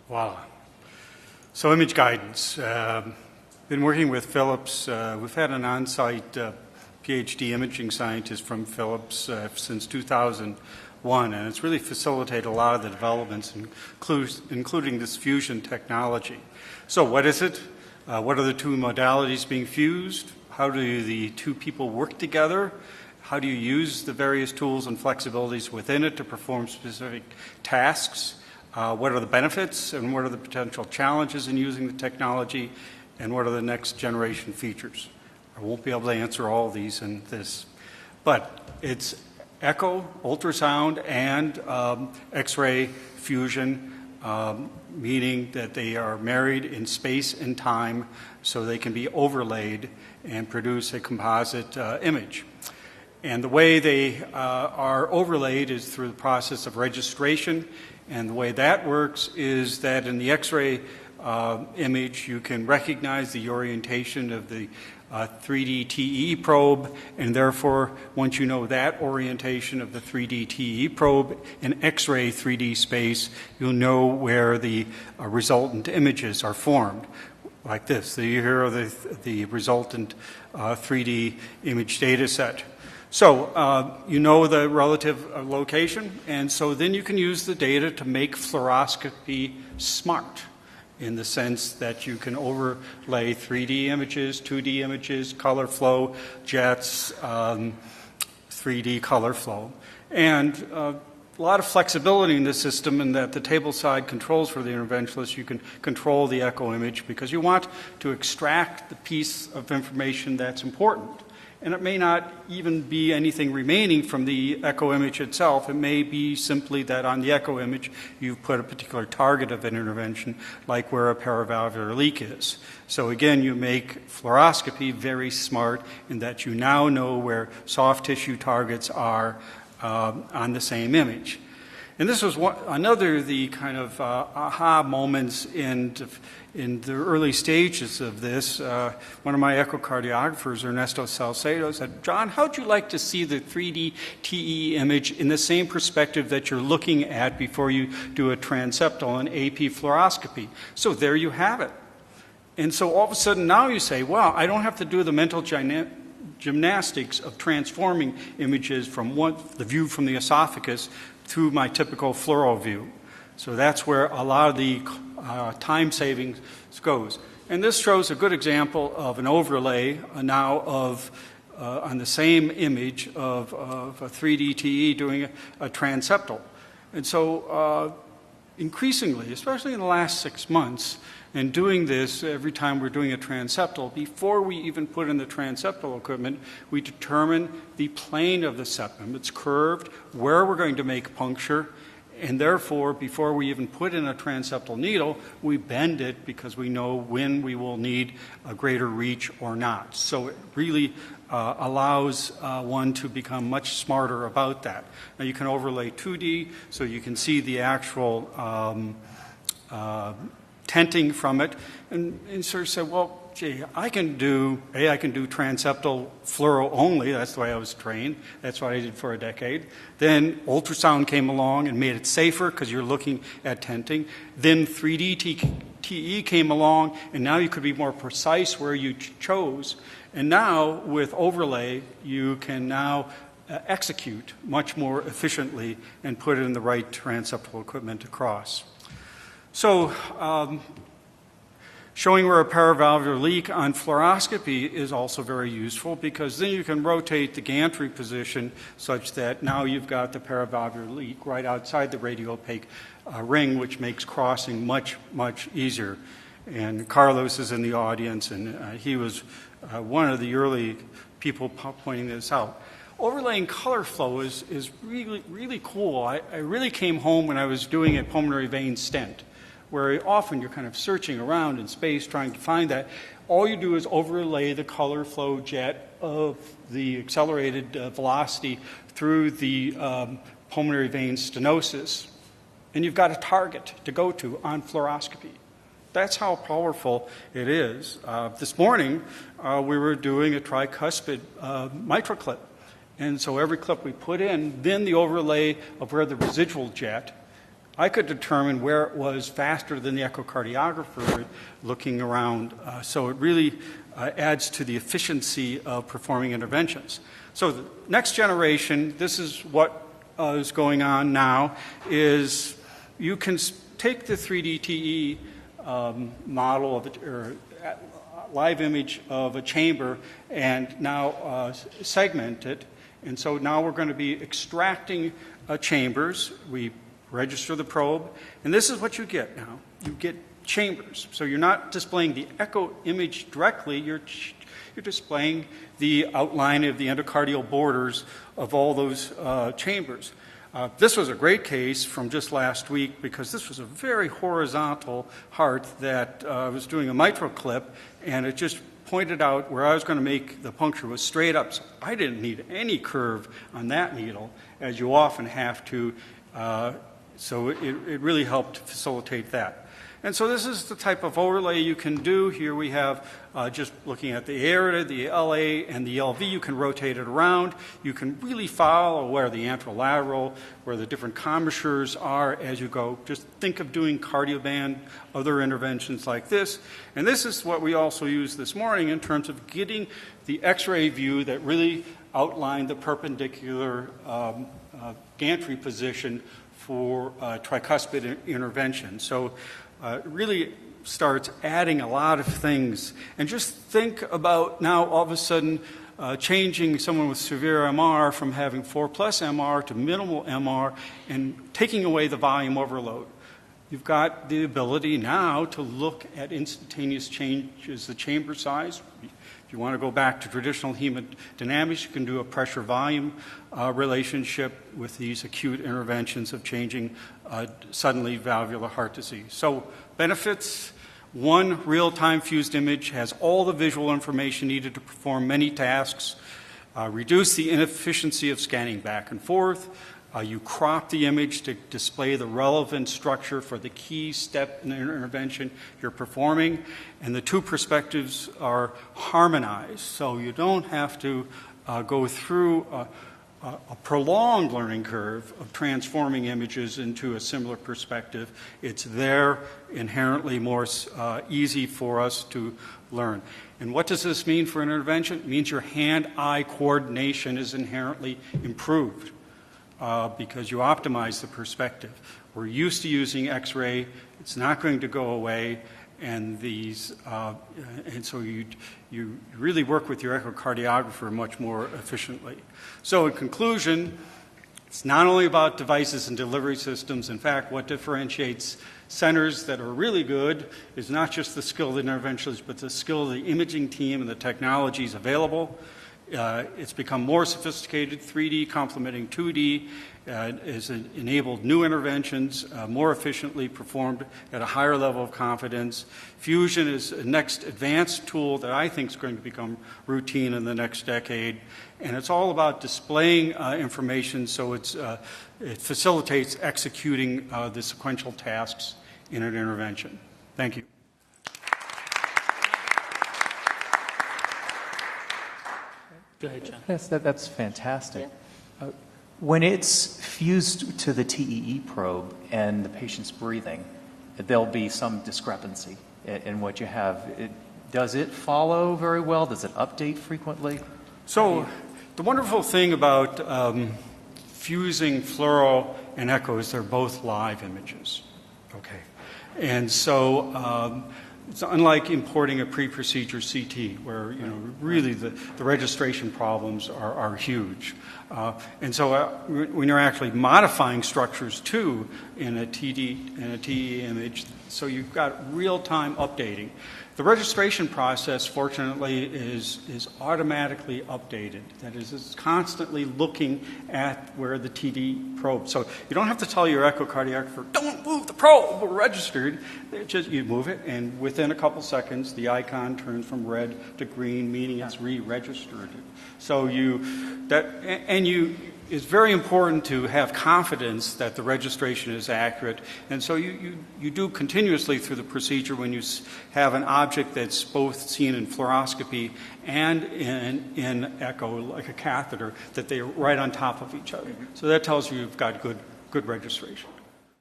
Wow. So image guidance. Been working with Philips. We've had an on-site PhD imaging scientist from Philips since 2001, and it's really facilitated a lot of the developments, including this fusion technology. So what is it? What are the two modalities being fused? How do the two people work together? How do you use the various tools and flexibilities within it to perform specific tasks? What are the benefits and what are the potential challenges in using the technology? And what are the next generation features? I won't be able to answer all of these in this, but it's echo, ultrasound, and X-ray fusion, meaning that they are married in space and time so they can be overlaid and produce a composite image. And the way they are overlaid is through the process of registration, and the way that works is that in the X-ray image, you can recognize the orientation of the 3D TE probe, and therefore, once you know that orientation of the 3D TE probe in X-ray 3D space, you'll know where the resultant images are formed, like this. So here are the resultant 3D image data set. So you know the relative location, and so then you can use the data to make fluoroscopy smart, in the sense that you can overlay 3D images, 2D images, color flow, jets, 3D color flow. And a lot of flexibility in the system in that the tableside controls for the interventionalist, you can control the echo image because you want to extract the piece of information that's important. And it may not even be anything remaining from the echo image itself. It may be simply that on the echo image you've put a particular target of an intervention, like where a paravalvular leak is. So again, you make fluoroscopy very smart in that you now know where soft tissue targets are on the same image. And this was another of the kind of aha moments in the early stages of this. One of my echocardiographers, Ernesto Salcedo, said, "John, how'd you like to see the 3D TE image in the same perspective that you're looking at before you do a transeptal and AP fluoroscopy?" So there you have it. And so all of a sudden now you say, wow, I don't have to do the mental gymnastics of transforming images from the view from the esophagus through my typical fluoro view. So that's where a lot of the time savings goes. And this shows a good example of an overlay now of, on the same image of a 3D TE doing a transeptal. And so increasingly, especially in the last 6 months, and doing this every time we're doing a transeptal, before we even put in the transeptal equipment, we determine the plane of the septum. It's curved, where we're going to make puncture, and therefore, before we even put in a transeptal needle, we bend it because we know when we will need a greater reach or not. So it really allows one to become much smarter about that. Now you can overlay 2D, so you can see the actual tenting from it, and sort of say, well, gee, I can do transeptal fluoro only. That's the way I was trained. That's what I did for a decade. Then ultrasound came along and made it safer because you're looking at tenting. Then 3D TE came along, and now you could be more precise where you chose. And now with overlay, you can now execute much more efficiently and put it in the right transeptal equipment across. So showing where a paravalvular leak on fluoroscopy is also very useful because then you can rotate the gantry position such that now you've got the paravalvular leak right outside the radiopaque ring, which makes crossing much, much easier. And Carlos is in the audience, and he was one of the early people pointing this out. Overlaying color flow is really, really cool. I really came home when I was doing a pulmonary vein stent, where often you're kind of searching around in space trying to find that. All you do is overlay the color flow jet of the accelerated velocity through the pulmonary vein stenosis, and you've got a target to go to on fluoroscopy. That's how powerful it is. This morning, we were doing a tricuspid mitral clip. And so every clip we put in, then the overlay of where the residual jet I could determine where it was faster than the echocardiographer looking around. So it really adds to the efficiency of performing interventions. So the next generation, this is what is going on now, is you can take the 3D TE model of it, or live image of a chamber and now segment it. And so now we're going to be extracting chambers. We register the probe, and this is what you get now. You get chambers. So you're not displaying the echo image directly, you're displaying the outline of the endocardial borders of all those chambers. This was a great case from just last week because this was a very horizontal heart that was doing a mitral clip, and it just pointed out where I was going to make the puncture was straight up. So I didn't need any curve on that needle, as you often have to. So it really helped facilitate that. And so this is the type of overlay you can do. Here we have just looking at the aorta, the LA, and the LV. You can rotate it around. You can really follow where the anterolateral, where the different commissures are as you go. Just think of doing cardioband, other interventions like this. And this is what we also used this morning in terms of getting the X-ray view that really outlined the perpendicular gantry position for tricuspid intervention. So it really starts adding a lot of things. And just think about now all of a sudden changing someone with severe MR from having 4+ MR to minimal MR and taking away the volume overload. You've got the ability now to look at instantaneous changes, the chamber size. If you want to go back to traditional hemodynamics, you can do a pressure-volume relationship with these acute interventions of changing suddenly valvular heart disease. So benefits: one, real-time fused image has all the visual information needed to perform many tasks, reduce the inefficiency of scanning back and forth. You crop the image to display the relevant structure for the key step in the intervention you're performing, and the two perspectives are harmonized, so you don't have to go through a prolonged learning curve of transforming images into a similar perspective. It's there, inherently more easy for us to learn. And what does this mean for an intervention? It means your hand-eye coordination is inherently improved. Because you optimize the perspective. We're used to using X-ray; it's not going to go away, and so you really work with your echocardiographer much more efficiently. So, in conclusion, it's not only about devices and delivery systems. In fact, what differentiates centers that are really good is not just the skill of the interventionists, but the skill of the imaging team and the technologies available. It's become more sophisticated. 3D complementing 2D has enabled new interventions more efficiently performed at a higher level of confidence. Fusion is a next advanced tool that I think is going to become routine in the next decade. And it's all about displaying information so it facilitates executing the sequential tasks in an intervention. Thank you. Go ahead, John. Yes, that's fantastic. Yeah. When it's fused to the TEE probe and the patient's breathing, there'll be some discrepancy in what you have. Does it follow very well? Does it update frequently? So the wonderful thing about fusing fluoro and echo is they're both live images. Okay. And so it's unlike importing a pre-procedure CT, where really the registration problems are huge. And so when you're actually modifying structures too in a TE image, so you've got real-time updating. The registration process, fortunately, is automatically updated. That is, it's constantly looking at where the TD probe. So you don't have to tell your echocardiographer, don't move the probe, we're registered. You move it, and within a couple seconds, the icon turns from red to green, meaning it's re-registered. So it's very important to have confidence that the registration is accurate. And so you do continuously through the procedure when you have an object that's both seen in fluoroscopy and in echo, like a catheter, that they're right on top of each other. So that tells you you've got good registration.